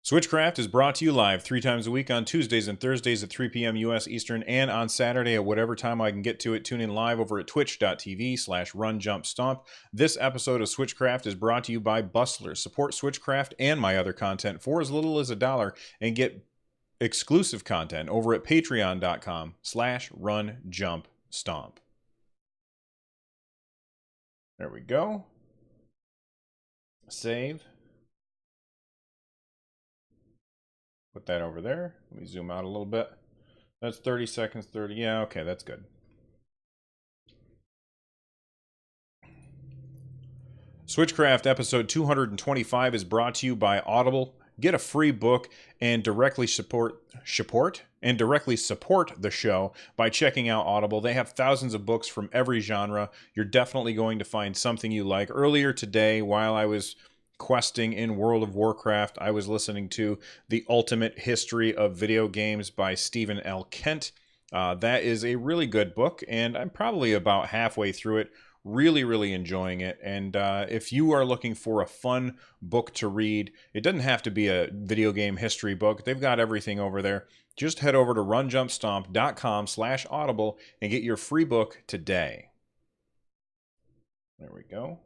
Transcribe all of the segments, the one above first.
Switchcraft is brought to you live 3 times a week on Tuesdays and Thursdays at 3 p.m. U.S. Eastern and on Saturday at whatever time I can get to it. Tune in live over at twitch.tv/runjumpstomp. This episode of Switchcraft is brought to you by Bustler. Support Switchcraft and my other content for as little as $1 and get exclusive content over at patreon.com/runjumpstomp. There we go. Save. Put that over there. Let me zoom out a little bit. That's 30 seconds, 30. Yeah, okay, that's good. Switchcraft episode 225 is brought to you by Audible. Get a free book and directly support the show by checking out Audible. They have thousands of books from every genre. You're definitely going to find something you like. Earlier today, while I was questing in World of Warcraft, I was listening to The Ultimate History of Video Games by Stephen L. Kent. That is a really good book, and I'm probably about halfway through it. Really enjoying it. And if you are looking for a fun book to read, it doesn't have to be a video game history book. They've got everything over there. Just head over to runjumpstomp.com/audible and get your free book today. There we go.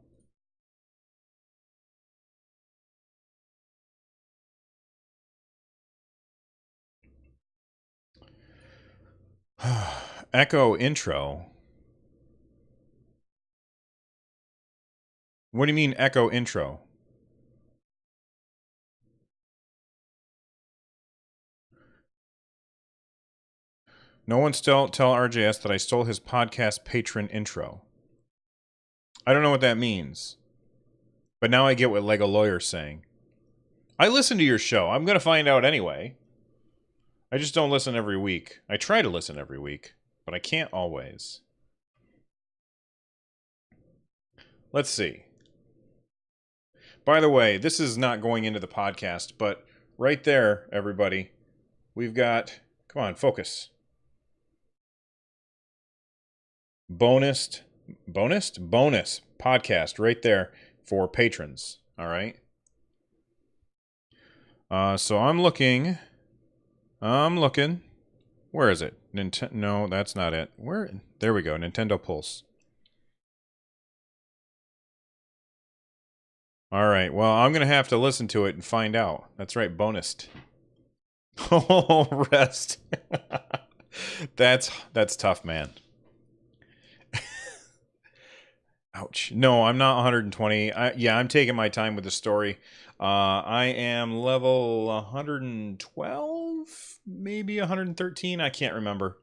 Echo intro. What do you mean echo intro? No one tell RJS that I stole his podcast patron intro. I don't know what that means. But now I get what Lego Lawyer's saying. I listen to your show. I'm going to find out anyway. I just don't listen every week. I try to listen every week, but I can't always. Let's see. By the way, this is not going into the podcast, but right there, everybody, we've got, come on, focus. Bonus podcast right there for patrons. All right. So I'm looking. Where is it? No, that's not it. Where? There we go. Nintendo Pulse. All right. Well, I'm gonna have to listen to it and find out. That's right. Bonused. Oh, rest. That's tough, man. Ouch. No, I'm not 120. Yeah, I'm taking my time with the story. I am level 112, maybe 113. I can't remember.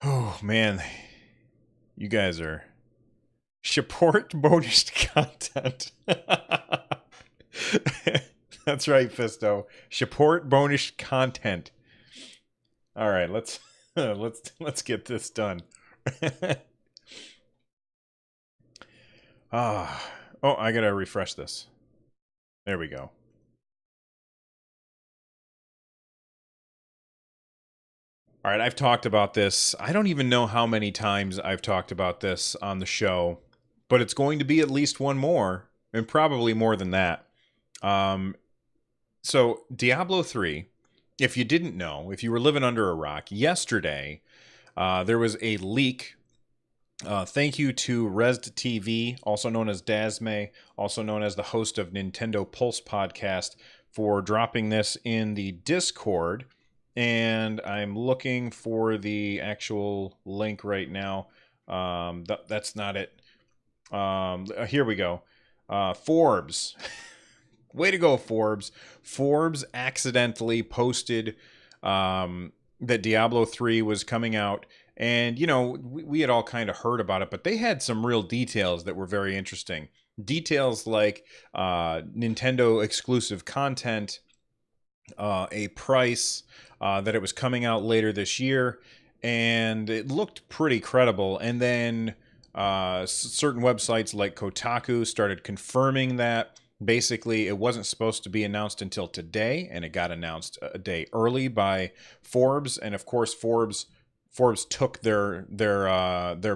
Oh, man. You guys are... Support bonus content. That's right, Fisto. Support bonus content. All right, let's get this done. Oh, I gotta refresh this. There we go. All right, I've talked about this. I don't even know how many times I've talked about this on the show, but it's going to be at least one more, and probably more than that. So Diablo 3, if you didn't know, if you were living under a rock, yesterday there was a leak. Thank you to Resd TV, also known as Dasme, also known as the host of Nintendo Pulse podcast, for dropping this in the Discord. And I'm looking for the actual link right now. That's not it. Here we go. Forbes. Way to go, Forbes. Forbes accidentally posted that Diablo 3 was coming out. And, you know, we had all kind of heard about it, but they had some real details that were very interesting. Details like Nintendo exclusive content, a price, that it was coming out later this year, and it looked pretty credible. And then certain websites like Kotaku started confirming that basically it wasn't supposed to be announced until today, and it got announced a day early by Forbes. And of course, Forbes took their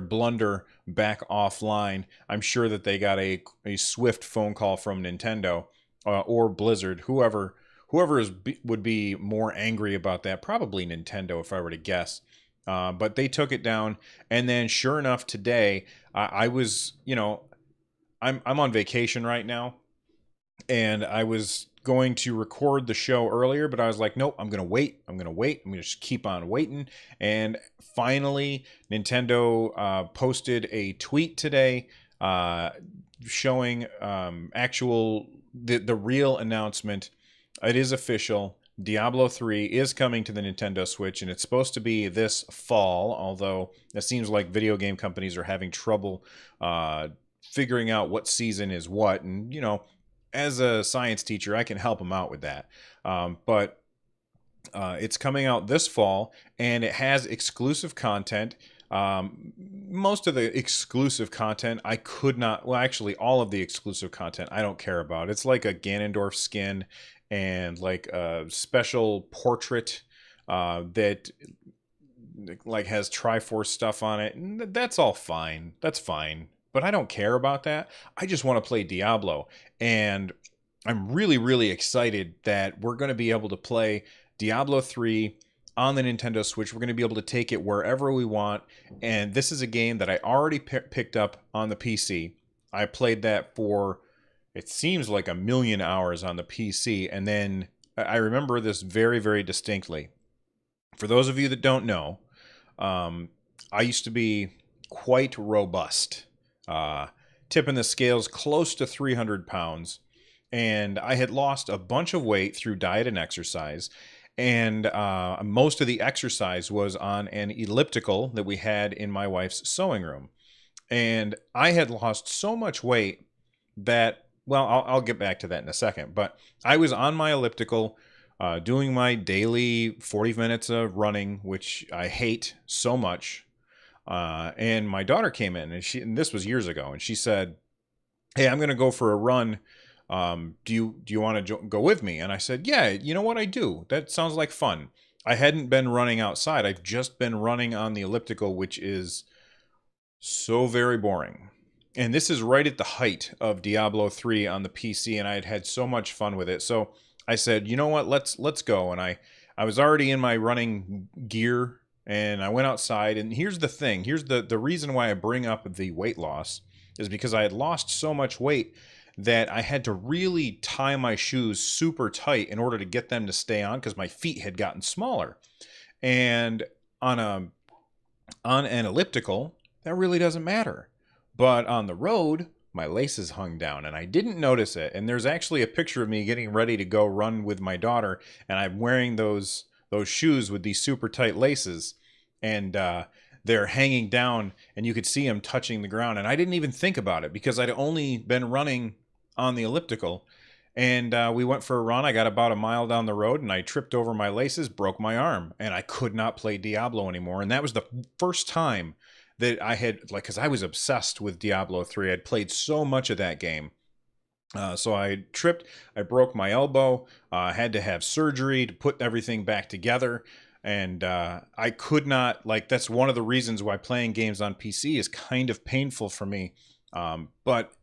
blunder back offline. I'm sure that they got a swift phone call from Nintendo. or Blizzard, whoever would be more angry about that. Probably Nintendo, if I were to guess. But they took it down, and then sure enough, today I was, I'm on vacation right now, and I was going to record the show earlier, but I was like, nope, I'm gonna wait. I'm gonna just keep on waiting. And finally, Nintendo posted a tweet today showing the real announcement. It is official. Diablo 3 is coming to the Nintendo Switch, and it's supposed to be this fall, although it seems like video game companies are having trouble figuring out what season is what. And, as a science teacher, I can help them out with that. But it's coming out this fall, and it has exclusive content. Most of the exclusive content I could not, well, actually all of the exclusive content I don't care about. It's like a Ganondorf skin and like a special portrait that like has Triforce stuff on it. And that's all fine. That's fine. But I don't care about that. I just want to play Diablo. And I'm really, really excited that we're going to be able to play Diablo 3 on the Nintendo Switch. We're going to be able to take it wherever we want. And this is a game that I already picked up on the PC. I played that for, it seems like 1 million hours on the PC. And then I remember this very, very distinctly. For those of you that don't know, I used to be quite robust. Tipping the scales close to 300 pounds. And I had lost a bunch of weight through diet and exercise. And most of the exercise was on an elliptical that we had in my wife's sewing room. And I had lost so much weight that, well, I'll get back to that in a second. But I was on my elliptical doing my daily 40 minutes of running, which I hate so much. And my daughter came in, and this was years ago, and she said, "Hey, I'm going to go for a run. Do you want to go with me?" And I said, "Yeah, you know what, I do. That sounds like fun." I hadn't been running outside. I've just been running on the elliptical, which is so very boring. And this is right at the height of Diablo 3 on the PC, and I had so much fun with it. So I said, "You know what? Let's go." And I was already in my running gear. And I went outside, and here's the thing. Here's the reason why I bring up the weight loss is because I had lost so much weight that I had to really tie my shoes super tight in order to get them to stay on because my feet had gotten smaller. And on an elliptical, that really doesn't matter. But on the road, my laces hung down, and I didn't notice it. And there's actually a picture of me getting ready to go run with my daughter, and I'm wearing those shoes with these super tight laces, and they're hanging down, and you could see them touching the ground. And I didn't even think about it because I'd only been running on the elliptical. And we went for a run. I got about a mile down the road, and I tripped over my laces, broke my arm, and I could not play Diablo anymore. And that was the first time that I had, because I was obsessed with Diablo 3. I'd played so much of that game. So I tripped, I broke my elbow, had to have surgery to put everything back together. And I could not, that's one of the reasons why playing games on PC is kind of painful for me. But,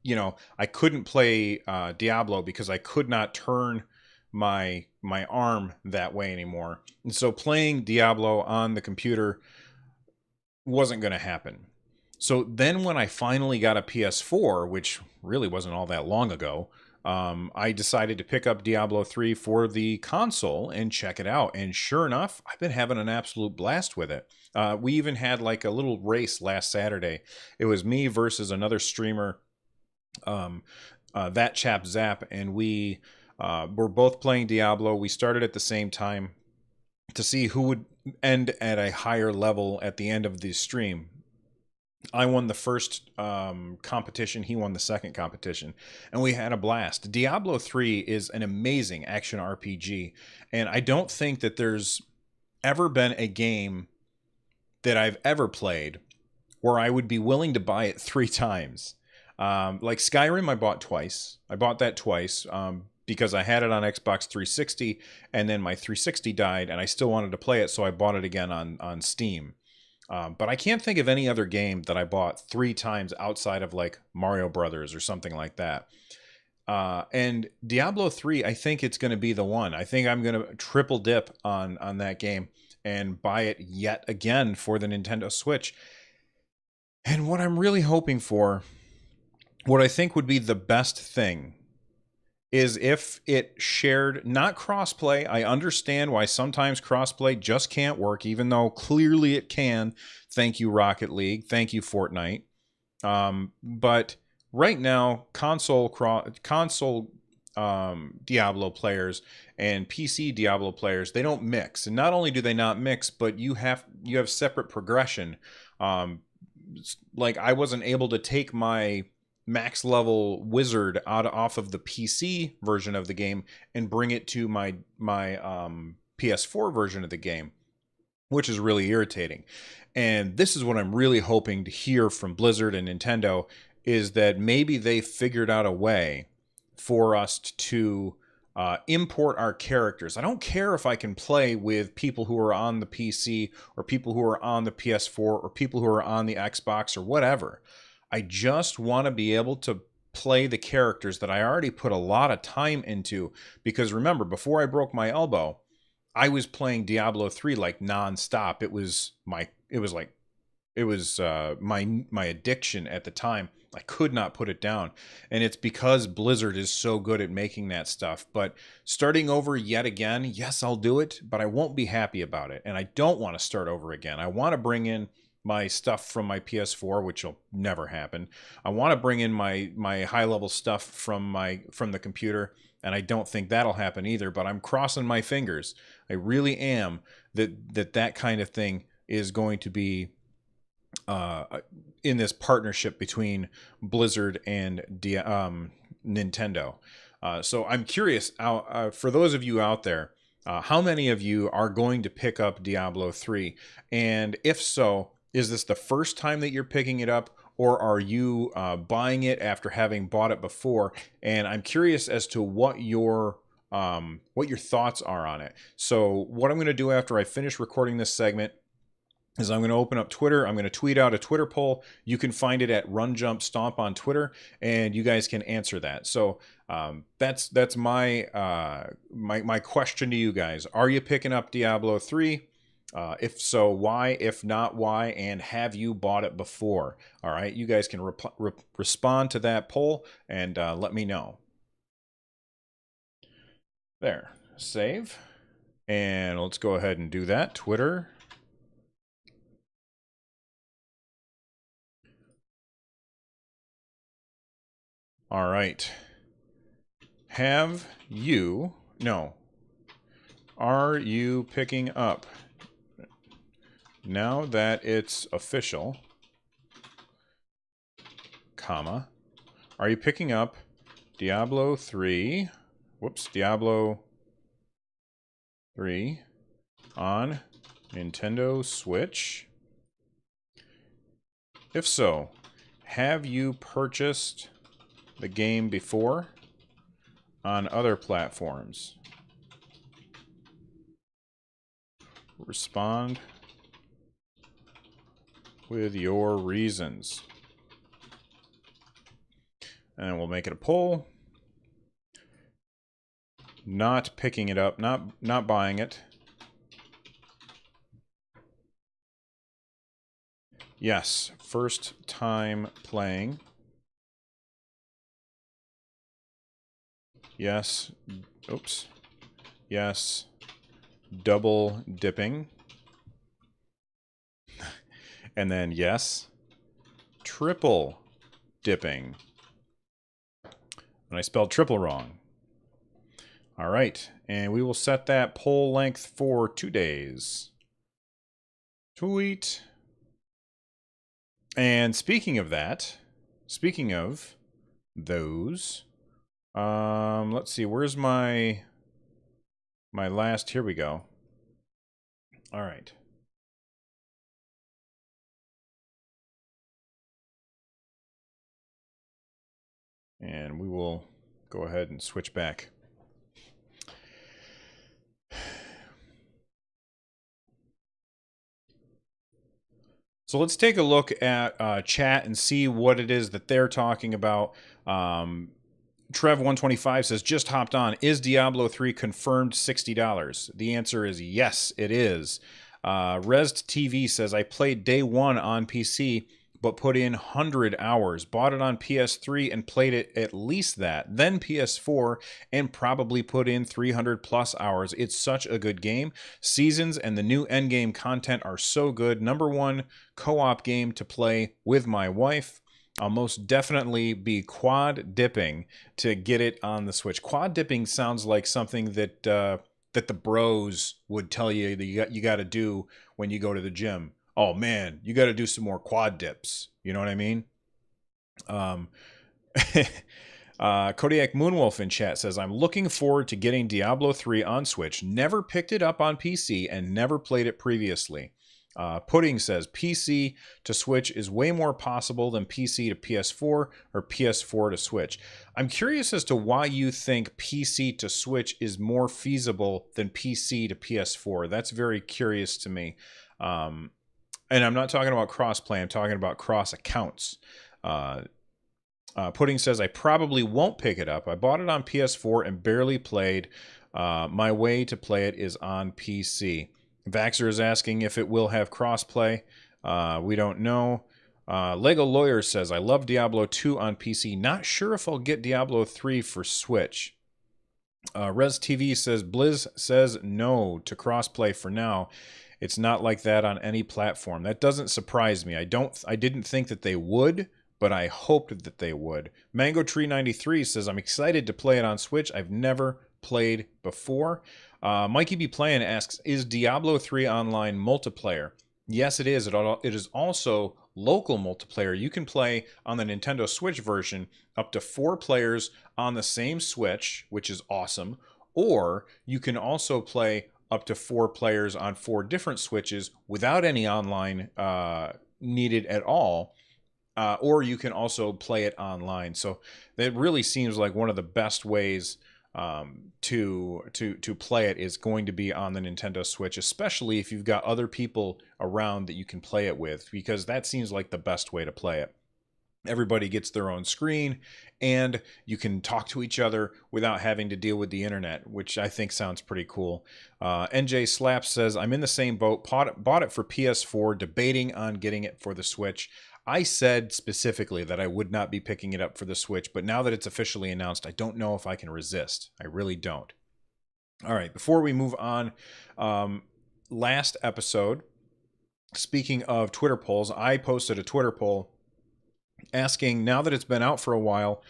I couldn't play Diablo because I could not turn my arm that way anymore. And so playing Diablo on the computer wasn't going to happen. So then when I finally got a PS4, which really wasn't all that long ago, I decided to pick up Diablo 3 for the console and check it out. And sure enough, I've been having an absolute blast with it. We even had like a little race last Saturday. It was me versus another streamer, that chap Zap, and we were both playing Diablo. We started at the same time to see who would end at a higher level at the end of the stream. I won the first competition. He won the second competition. And we had a blast. Diablo 3 is an amazing action RPG. And I don't think that there's ever been a game that I've ever played where I would be willing to buy it 3 times. Like Skyrim, I bought twice. I bought that twice because I had it on Xbox 360. And then my 360 died and I still wanted to play it. So I bought it again on Steam. But I can't think of any other game that I bought 3 times outside of like Mario Brothers or something like that. And Diablo 3, I think it's going to be the one. I think I'm going to triple dip on that game and buy it yet again for the Nintendo Switch. And what I'm really hoping for, what I think would be the best thing, is if it shared, not crossplay. I understand why sometimes crossplay just can't work, even though clearly it can. Thank you, Rocket League. Thank you, Fortnite. But right now, console Diablo players and PC Diablo players, they don't mix. And not only do they not mix, but you have separate progression. Um, like I wasn't able to take my max level wizard off of the PC version of the game and bring it to my PS4 version of the game, which is really irritating. And this is what I'm really hoping to hear from Blizzard and Nintendo, is that maybe they figured out a way for us to import our characters. I don't care if I can play with people who are on the PC or people who are on the PS4 or people who are on the Xbox or whatever. I just want to be able to play the characters that I already put a lot of time into. Because remember, before I broke my elbow, I was playing Diablo 3 like nonstop. It was my addiction at the time. I could not put it down. And it's because Blizzard is so good at making that stuff. But starting over yet again, yes, I'll do it, but I won't be happy about it. And I don't want to start over again. I want to bring in my stuff from my PS4, which will never happen. I want to bring in my high level stuff from the computer, and I don't think that'll happen either, but I'm crossing my fingers. I really am, that kind of thing is going to be in this partnership between Blizzard and Nintendo. So I'm curious, for those of you out there, how many of you are going to pick up Diablo 3? And if so, is this the first time that you're picking it up, or are you buying it after having bought it before? And I'm curious as to what your thoughts are on it. So what I'm going to do after I finish recording this segment is I'm going to open up Twitter. I'm going to tweet out a Twitter poll. You can find it at Run Jump Stomp on Twitter, and you guys can answer that. So that's my my question to you guys. Are you picking up Diablo 3? If so, why? If not, why? And have you bought it before? All right, you guys can respond to that poll and let me know. There, save. And let's go ahead and do that. Twitter. All right. Are you picking up, now that it's official, comma, are you picking up Diablo 3, Diablo 3 on Nintendo Switch? If so, have you purchased the game before on other platforms? Respond with your reasons. And we'll make it a poll. Not picking it up, not buying it. Yes, first time playing. Yes, oops. Yes, double dipping. And then yes, triple dipping. And I spelled triple wrong. All right, and we will set that poll length for 2 days. Tweet. And speaking of those, let's see, where's my last, here we go. All right. And we will go ahead and switch back. So let's take a look at chat and see what it is that they're talking about. Trev125 says, just hopped on. Is Diablo 3 confirmed $60? The answer is yes, it is. Resd TV says, I played day one on PC, but put in 100 hours. Bought it on PS3 and played it at least that. Then PS4 and probably put in 300 plus hours. It's such a good game. Seasons and the new endgame content are so good. Number one co-op game to play with my wife. I'll most definitely be quad dipping to get it on the Switch. Quad dipping sounds like something that that the bros would tell you that you got to do when you go to the gym. Oh man, you got to do some more quad dips. You know what I mean? Um, Kodiak Moonwolf in chat says, I'm looking forward to getting Diablo 3 on Switch. Never picked it up on PC and never played it previously. Pudding says, PC to Switch is way more possible than PC to PS4 or PS4 to Switch. I'm curious as to why you think PC to Switch is more feasible than PC to PS4. That's very curious to me. And I'm not talking about cross-play. I'm talking about cross-accounts. Pudding says, I probably won't pick it up. I bought it on PS4 and barely played. My way to play it is on PC. Vaxer is asking if it will have crossplay. We don't know. Lego Lawyer says, I love Diablo 2 on PC. Not sure if I'll get Diablo 3 for Switch. Res TV says, Blizz says no to crossplay for now. It's not like that on any platform. That doesn't surprise me. I didn't think that they would, but I hoped that they would. Mango Tree 93 says, I'm excited to play it on Switch. I've never played before. Mikey B. Playing asks, is Diablo 3 online multiplayer? Yes, it is. It is also local multiplayer. You can play on the Nintendo Switch version up to 4 players on the same Switch, which is awesome. Or you can also play up to 4 players on 4 different Switches without any online needed at all. Or you can also play it online. So that really seems like one of the best ways to play it is going to be on the Nintendo Switch, especially if you've got other people around that you can play it with, because that seems like the best way to play it. Everybody gets their own screen, and you can talk to each other without having to deal with the internet, which I think sounds pretty cool. NJ Slaps says, I'm in the same boat, bought it for PS4, debating on getting it for the Switch. I said specifically that I would not be picking it up for the Switch, but now that it's officially announced, I don't know if I can resist. I really don't. All right, before we move on, last episode, speaking of Twitter polls, I posted a Twitter poll asking, now that it's been out for a while,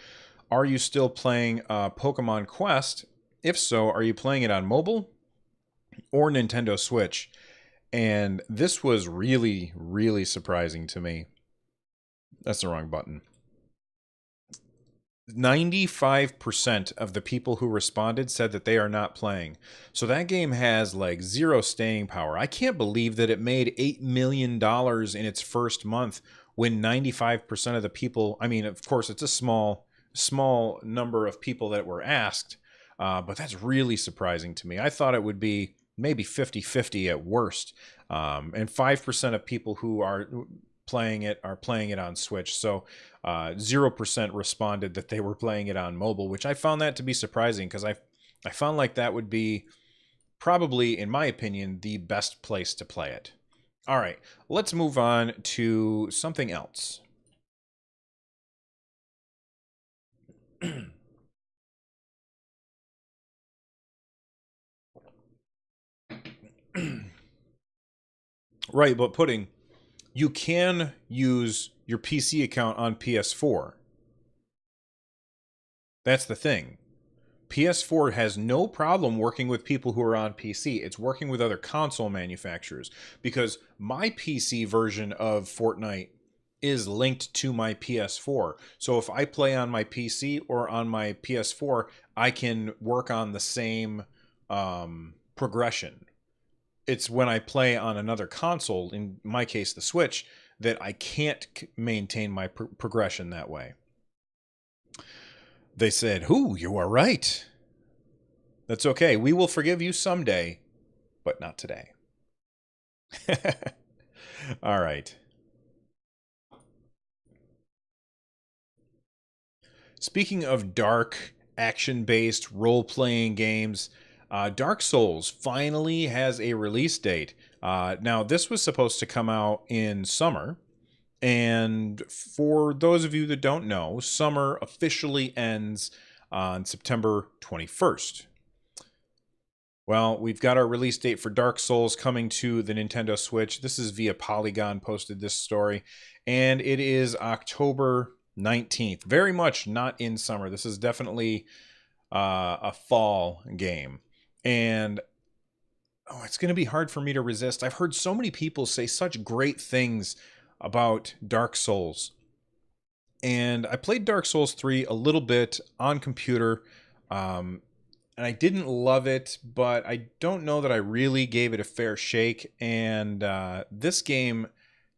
are you still playing Pokemon Quest? If so, are you playing it on mobile or Nintendo Switch? And this was really, really surprising to me. That's the wrong button. 95% of the people who responded said that they are not playing. So that game has like 0 staying power. I can't believe that it made $8 million in its first month when 95% of the people, I mean, of course, it's a small number of people that were asked, but that's really surprising to me. I thought it would be maybe 50-50 at worst. And 5% of people who are playing it on Switch. So 0% responded that they were playing it on mobile, which I found that to be surprising, because I found like that would be probably, in my opinion, the best place to play it. All right, let's move on to something else. Right, but Pudding, you can use your PC account on PS4. That's the thing. PS4 has no problem working with people who are on PC. It's working with other console manufacturers, because my PC version of Fortnite is linked to my PS4. So if I play on my PC or on my PS4, I can work on the same progression. It's when I play on another console, in my case the Switch, that I can't maintain my progression that way. They said, "Ooh, you are right." That's okay. We will forgive you someday, but not today. All right. Speaking of dark, action-based role-playing games, Dark Souls finally has a release date. Now, this was supposed to come out in summer, and for those of you that don't know, summer officially ends on September 21st. Well, we've got our release date for Dark Souls coming to the Nintendo Switch. This is via Polygon posted this story, and it is October 19th. Very much not in summer. This is definitely a fall game. And it's going to be hard for me to resist. I've heard so many people say such great things about Dark Souls. And I played Dark Souls 3 a little bit on computer. And I didn't love it, but I don't know that I really gave it a fair shake. And this game,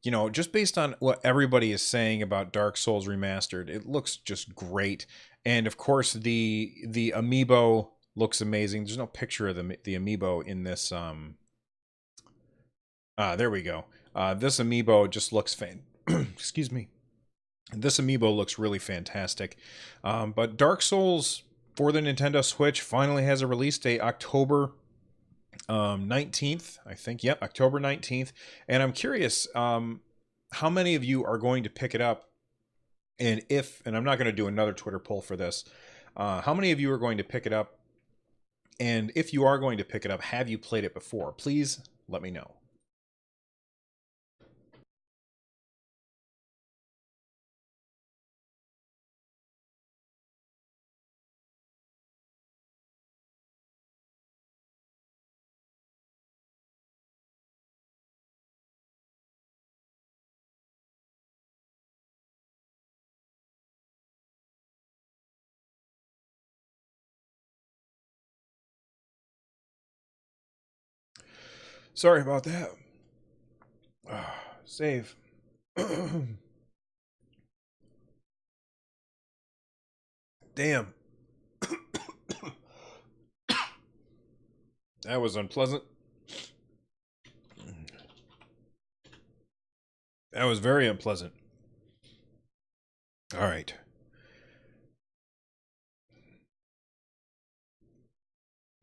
you know, just based on what everybody is saying about Dark Souls Remastered, it looks just great. And of course, the amiibo looks amazing. There's no picture of the amiibo in this. There we go. This amiibo just looks excuse me. This amiibo looks really fantastic. But Dark Souls for the Nintendo Switch finally has a release date, October 19th, I think. Yep, October 19th. And I'm curious how many of you are going to pick it up, and I'm not going to do another Twitter poll for this, how many of you are going to pick it up, and if you are going to pick it up, have you played it before? Please let me know. Sorry about that. Save. Damn. That was unpleasant. That was very unpleasant. All right.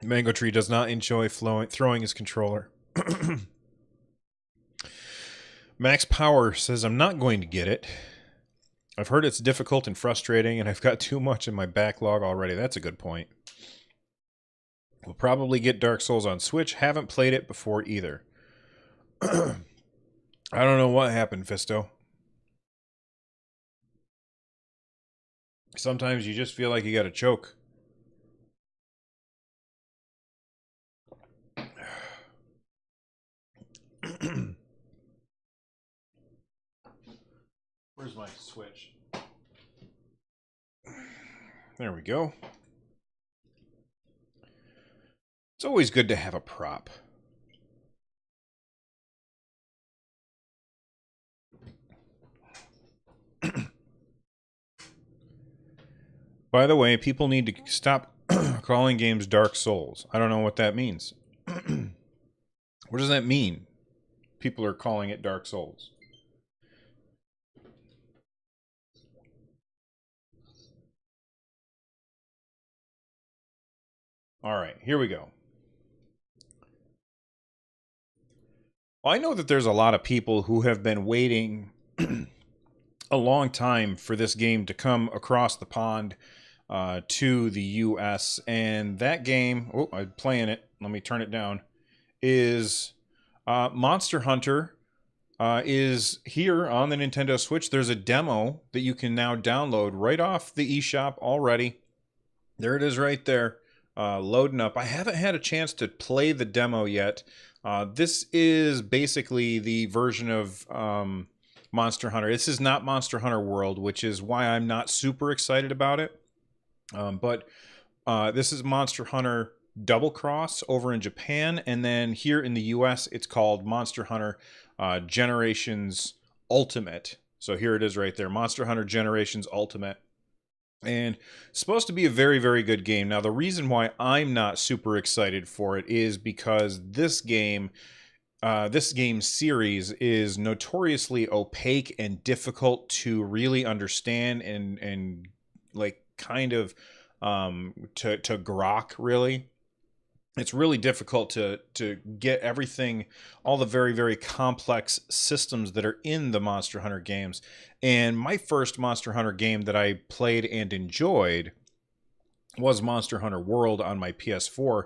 Mango Tree does not enjoy throwing his controller. Max Power says, I'm not going to get it. I've heard it's difficult and frustrating, and I've got too much in my backlog already. That's a good point. We'll probably get Dark Souls on Switch. Haven't played it before either. I don't know what happened, Fisto. Sometimes you just feel like you gotta choke. Where's my Switch? There we go. It's always good to have a prop. By the way, people need to stop calling games Dark Souls. I don't know what that means. What does that mean? People are calling it Dark Souls. All right, here we go. Well, I know that there's a lot of people who have been waiting a long time for this game to come across the pond to the US, and that game, oh, I'm playing it, let me turn it down, is Monster Hunter is here on the Nintendo Switch. There's a demo that you can now download right off the eShop already. There it is right there, loading up. I haven't had a chance to play the demo yet. This is basically the version of Monster Hunter. This is not Monster Hunter World, which is why I'm not super excited about it. But this is Monster Hunter Double Cross over in Japan, and then here in the US, it's called Monster Hunter Generations Ultimate. So here it is right there, Monster Hunter Generations Ultimate. And it's supposed to be a very, very good game. Now, the reason why I'm not super excited for it is because this game series is notoriously opaque and difficult to really understand and like kind of to grok, really. It's really difficult to get everything, all the very, very complex systems that are in the Monster Hunter games. And my first Monster Hunter game that I played and enjoyed was Monster Hunter World on my PS4.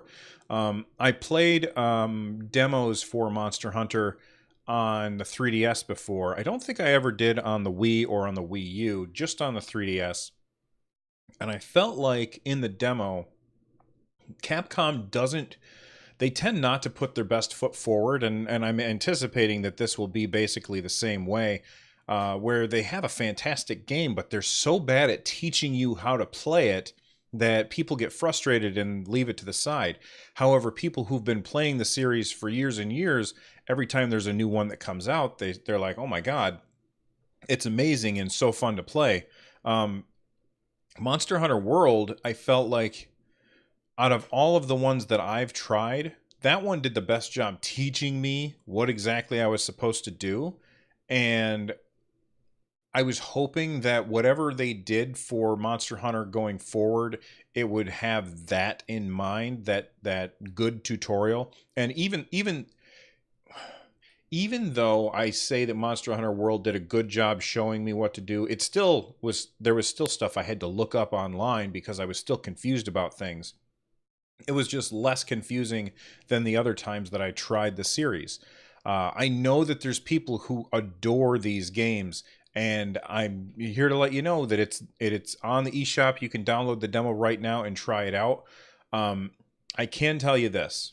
I played demos for Monster Hunter on the 3DS before. I don't think I ever did on the Wii or on the Wii U, just on the 3DS. And I felt like in the demo, Capcom doesn't, they tend not to put their best foot forward, and I'm anticipating that this will be basically the same way, where they have a fantastic game, but they're so bad at teaching you how to play it that people get frustrated and leave it to the side. However, people who've been playing the series for years and years, every time there's a new one that comes out, they're like, oh my god, it's amazing and so fun to play. Monster Hunter World, I felt like out of all of the ones that I've tried, that one did the best job teaching me what exactly I was supposed to do. And I was hoping that whatever they did for Monster Hunter going forward, it would have that in mind, that good tutorial. And even though I say that Monster Hunter World did a good job showing me what to do, there was still stuff I had to look up online because I was still confused about things. It was just less confusing than the other times that I tried the series. I know that there's people who adore these games, and I'm here to let you know that it's on the eShop. You can download the demo right now and try it out. I can tell you this.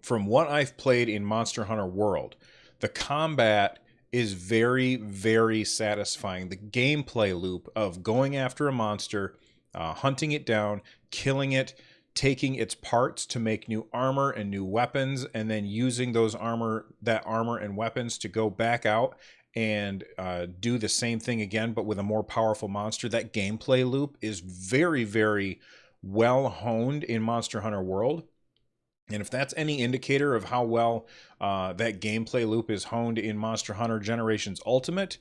From what I've played in Monster Hunter World, the combat is very, very satisfying. The gameplay loop of going after a monster, hunting it down, killing it, taking its parts to make new armor and new weapons, and then using that armor and weapons to go back out and do the same thing again, but with a more powerful monster. That gameplay loop is very, very well honed in Monster Hunter World. And if that's any indicator of how well that gameplay loop is honed in Monster Hunter Generations Ultimate,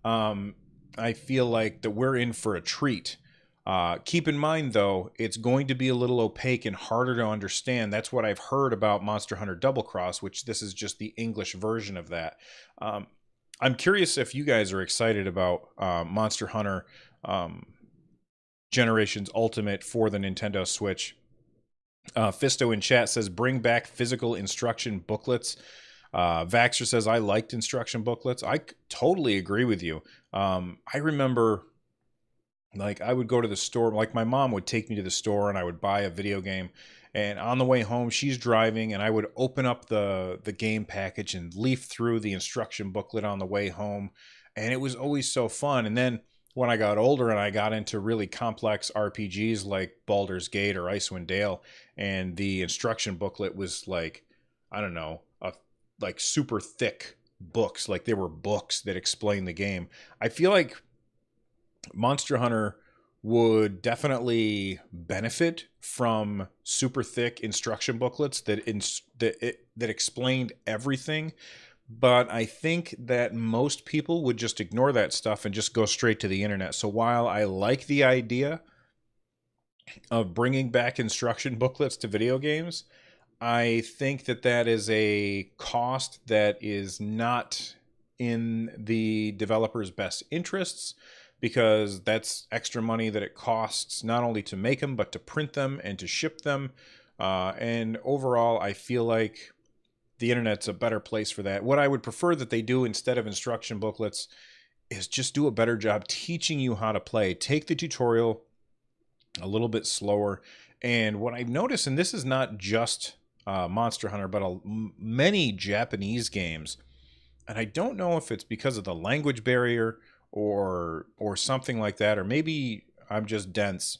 I feel like that we're in for a treat. Keep in mind, though, it's going to be a little opaque and harder to understand. That's what I've heard about Monster Hunter Double Cross, which this is just the English version of that. I'm curious if you guys are excited about Monster Hunter Generations Ultimate for the Nintendo Switch. Fisto in chat says, bring back physical instruction booklets. Vaxxer says, I liked instruction booklets. I totally agree with you. I remember... Like, I would go to the store, like my mom would take me to the store and I would buy a video game, and on the way home she's driving and I would open up the game package and leaf through the instruction booklet on the way home, and it was always so fun. And then when I got older and I got into really complex RPGs like Baldur's Gate or Icewind Dale, and the instruction booklet was like, I don't know, like super thick books, like they were books that explain the game. I feel like Monster Hunter would definitely benefit from super thick instruction booklets that explained everything, but I think that most people would just ignore that stuff and just go straight to the internet. So while I like the idea of bringing back instruction booklets to video games, I think that that is a cost that is not in the developer's best interests, because that's extra money that it costs not only to make them, but to print them and to ship them. And overall, I feel like the internet's a better place for that. What I would prefer that they do instead of instruction booklets is just do a better job teaching you how to play. Take the tutorial a little bit slower. And what I've noticed, and this is not just Monster Hunter, but many Japanese games, and I don't know if it's because of the language barrier or something like that, or maybe I'm just dense,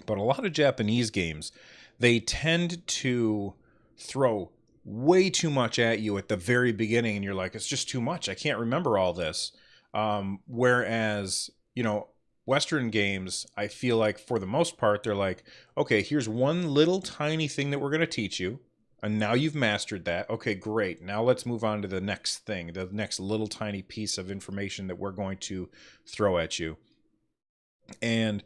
but a lot of Japanese games, they tend to throw way too much at you at the very beginning, and you're like, it's just too much, I can't remember all this. Whereas, Western games, I feel like for the most part, they're like, okay, here's one little tiny thing that we're going to teach you, and now you've mastered that. Okay, great. Now let's move on to the next thing, the next little tiny piece of information that we're going to throw at you. And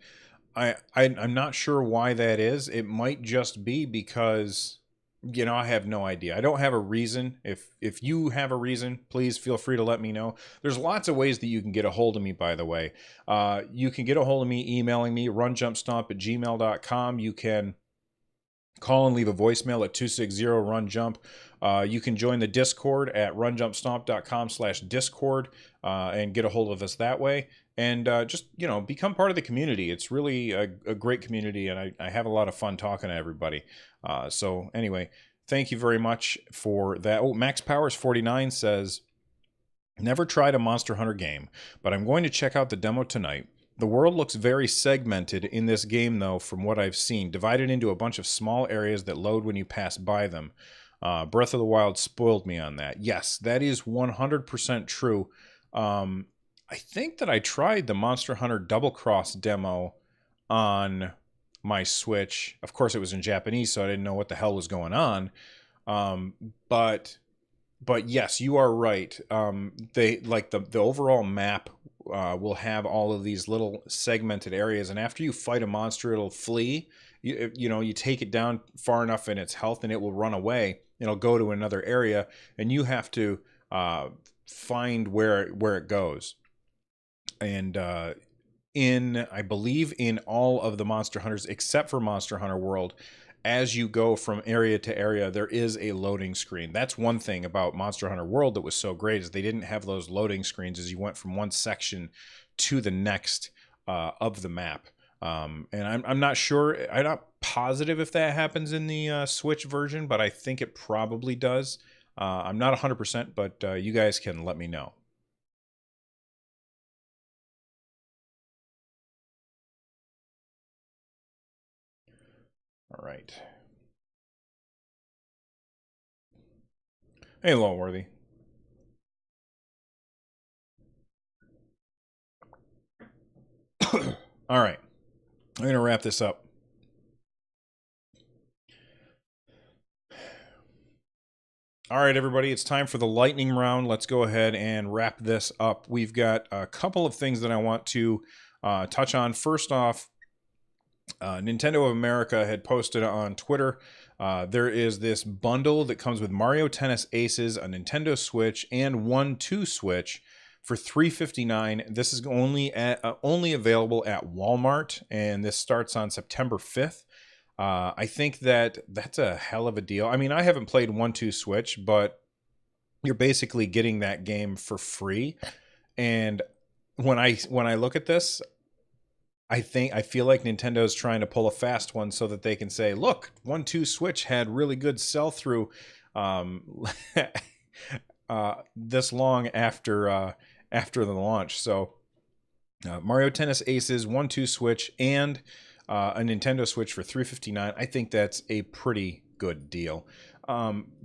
I'm not sure why that is. It might just be because, you know, I have no idea. I don't have a reason. If you have a reason, please feel free to let me know. There's lots of ways that you can get a hold of me, by the way. You can get a hold of me emailing me, runjumpstomp@gmail.com. You can call and leave a voicemail at 260-RUN-JUMP. You can join the Discord at runjumpstomp.com/Discord and get a hold of us that way. And just, you know, become part of the community. It's really a great community, and I have a lot of fun talking to everybody. So anyway, thank you very much for that. Oh, Max Powers 49 says, never tried a Monster Hunter game, but I'm going to check out the demo tonight. The world looks very segmented in this game, though, from what I've seen, divided into a bunch of small areas that load when you pass by them. Breath of the Wild spoiled me on that. Yes, that is 100% true. I think that I tried the Monster Hunter Double Cross demo on my Switch. Of course, it was in Japanese, so I didn't know what the hell was going on. But yes, you are right. They like the overall map will have all of these little segmented areas, and after you fight a monster, it'll flee. You know, you take it down far enough in its health, and it will run away. It'll go to another area, and you have to find where it goes. And I believe in all of the Monster Hunters except for Monster Hunter World, as you go from area to area, there is a loading screen. That's one thing about Monster Hunter World that was so great, is they didn't have those loading screens as you went from one section to the next of the map. And I'm not sure, I'm not positive if that happens in the Switch version, but I think it probably does. I'm not 100%, but you guys can let me know. All right. Hey, Lawworthy. All right. I'm going to wrap this up. All right, everybody, it's time for the lightning round. Let's go ahead and wrap this up. We've got a couple of things that I want to touch on. First off, Nintendo of America had posted on Twitter, there is this bundle that comes with Mario Tennis Aces, a Nintendo Switch, and 1-2 Switch for $359. This is only available at Walmart, and this starts on September 5th. I think that's a hell of a deal. I mean, I haven't played 1-2 Switch, but you're basically getting that game for free. And when I look at this, I feel like Nintendo's trying to pull a fast one so that they can say, look, 1-2 Switch had really good sell-through this long after the launch. So Mario Tennis Aces, 1-2 Switch, and a Nintendo Switch for $359. I think that's a pretty good deal.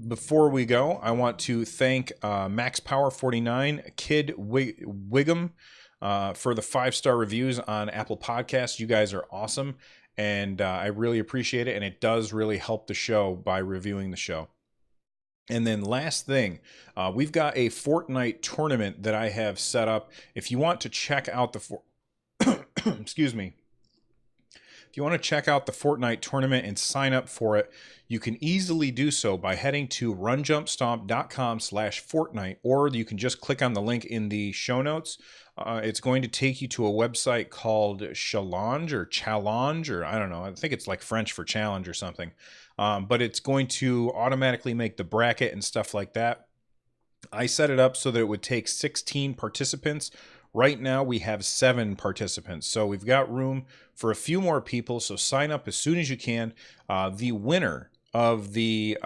Before we go, I want to thank Max Power 49, Kid Wiggum, for the 5-star reviews on Apple Podcasts. You guys are awesome, and I really appreciate it, and it does really help the show by reviewing the show. And then last thing, we've got a Fortnite tournament that I have set up. If you want to check out the excuse me. If you want to check out the Fortnite tournament and sign up for it, you can easily do so by heading to runjumpstomp.com/Fortnite, or you can just click on the link in the show notes. It's going to take you to a website called Challenge, or I don't know. I think it's like French for challenge or something. But it's going to automatically make the bracket and stuff like that. I set it up so that it would take 16 participants. Right now we have 7 participants, so we've got room for a few more people. So sign up as soon as you can. The winner of the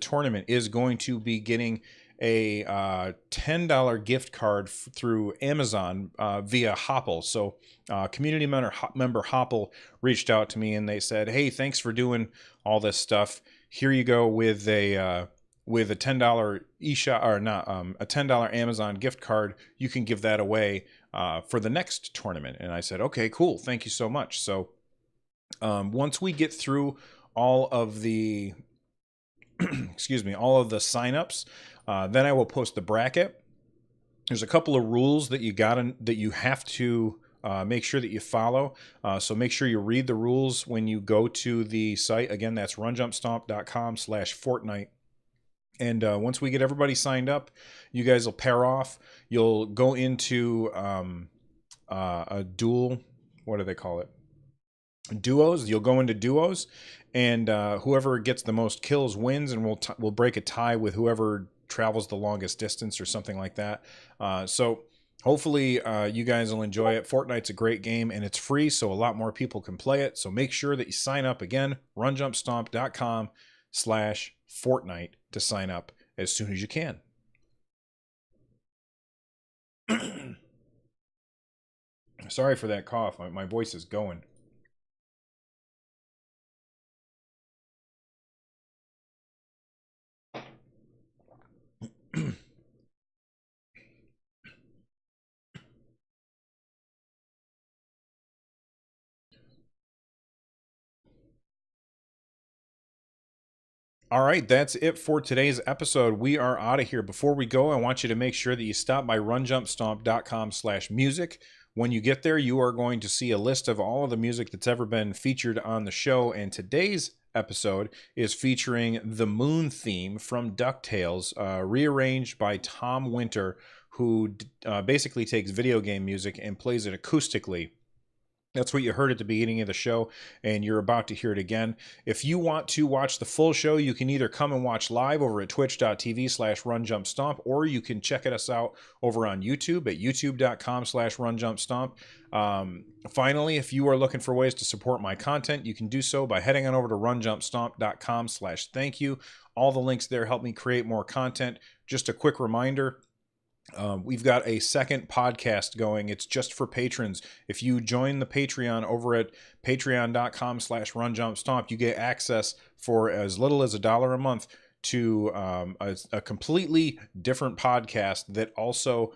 tournament is going to be getting a $10 gift card through Amazon via Hopple. So community member Hopple reached out to me and they said, "Hey, thanks for doing all this stuff. Here you go with a $10 eShop, or not, a $10 Amazon gift card. You can give that away for the next tournament." And I said, "Okay, cool. Thank you so much." So once we get through all of the excuse me, all of the signups, then I will post the bracket. There's a couple of rules that you have to make sure that you follow. So make sure you read the rules when you go to the site. Again, that's runjumpstomp.com/Fortnite. And once we get everybody signed up, you guys will pair off. You'll go into a duel. What do they call it? Duos. You'll go into duos, and whoever gets the most kills wins, and we'll break a tie with whoever travels the longest distance or something like that. So hopefully you guys will enjoy it. Fortnite's a great game, and it's free, so a lot more people can play it. So make sure that you sign up. Again, runjumpstomp.com/Fortnite to sign up as soon as you can. Sorry for that cough. My voice is going. All right, that's it for today's episode. We are out of here. Before we go, I want you to make sure that you stop by runjumpstomp.com/music. When you get there, you are going to see a list of all of the music that's ever been featured on the show. And today's episode is featuring the Moon theme from DuckTales, rearranged by Tom Winter, who basically takes video game music and plays it acoustically. That's what you heard at the beginning of the show, and you're about to hear it again. If you want to watch the full show, you can either come and watch live over at twitch.tv/runjumpstomp, or you can check us out over on YouTube at youtube.com/runjumpstomp. Finally, if you are looking for ways to support my content, you can do so by heading on over to runjumpstomp.com/thank-you. All the links there help me create more content. Just a quick reminder, we've got a second podcast going. It's just for patrons. If you join the Patreon over at patreon.com/runjumpstomp, you get access for as little as $1 a month to a completely different podcast that also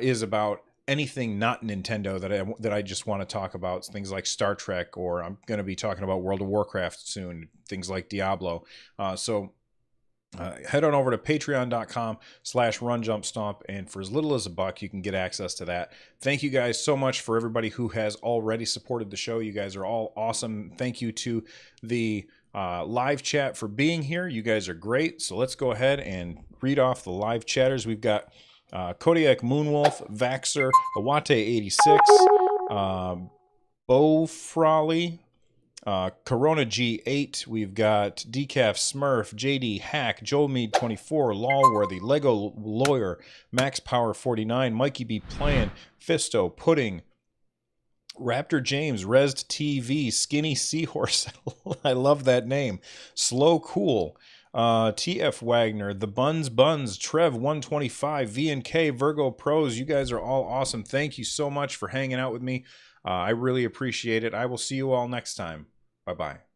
is about anything not Nintendo that I just want to talk about. Things like Star Trek, or I'm going to be talking about World of Warcraft soon, things like Diablo. Head on over to patreon.com/runjumpstomp, and for as little as $1, you can get access to that. Thank you guys so much for everybody who has already supported the show. You guys are all awesome. Thank you to the live chat for being here. You guys are great. So let's go ahead and read off the live chatters. We've got Kodiak Moonwolf, Vaxer, Awate86, Bo Frawley, Corona G8, we've got Decaf Smurf, JD Hack, Joe Mead 24, Lawworthy, Lego Lawyer, Max Power 49, Mikey B Plan, Fisto, Pudding, Raptor James, Resd TV, Skinny Seahorse, I love that name, Slow Cool, TF Wagner, The Buns, Trev 125, VNK, Virgo Pros. You guys are all awesome. Thank you so much for hanging out with me. I really appreciate it. I will see you all next time. Bye-bye.